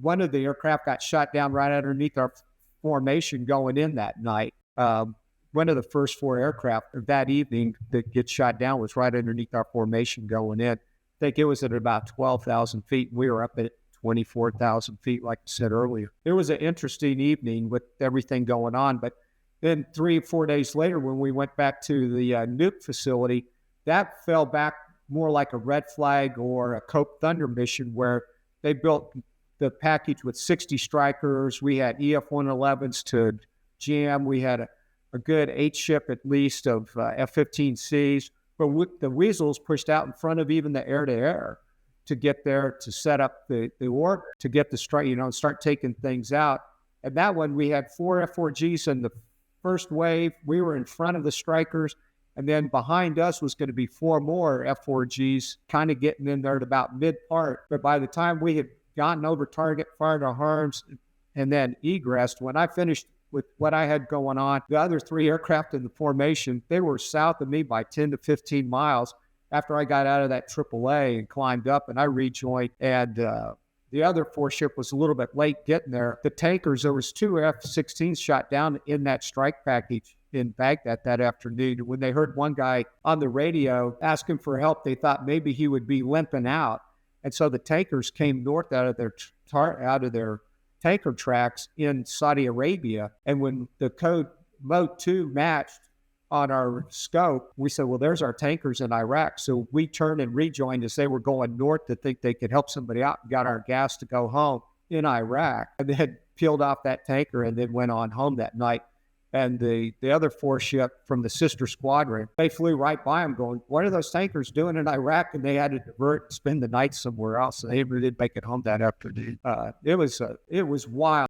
one of the aircraft got shot down right underneath our formation going in that night. One of the first 4 aircraft that evening that gets shot down was right underneath our formation going in. I think it was at about 12,000 feet. We were up at 24,000 feet, like I said earlier. It was an interesting evening with everything going on. But then 3 or 4 days later, when we went back to the nuke facility, that fell back more like a Red Flag or a Cope Thunder mission, where they built the package with 60 Strikers. We had EF-111s to jam. We had a good 8 ship at least of F-15Cs. But the Weasels pushed out in front of even the air-to-air to get there to set up the orbit, to get the strike, start taking things out. And that one, we had 4 F-4Gs in the first wave. We were in front of the Strikers. And then behind us was going to be 4 more F-4Gs kind of getting in there at about mid-part. But by the time we had gotten over target, fired our arms, and then egressed, when I finished with what I had going on, the other 3 aircraft in the formation, they were south of me by 10 to 15 miles after I got out of that AAA and climbed up, and I rejoined. And the other 4 ship was a little bit late getting there. The tankers, there was 2 F-16s shot down in that strike package in Baghdad that afternoon. When they heard one guy on the radio asking for help, they thought maybe he would be limping out. And so the tankers came north out of their tanker tracks in Saudi Arabia. And when the code Mode 2 matched on our scope, we said, well, there's our tankers in Iraq. So we turned and rejoined as they were going north to think they could help somebody out, and got our gas to go home in Iraq. And then peeled off that tanker and then went on home that night. And the other 4 ship from the sister squadron, they flew right by them going, what are those tankers doing in Iraq? And they had to divert and spend the night somewhere else. So they never did make it home that afternoon. It was wild.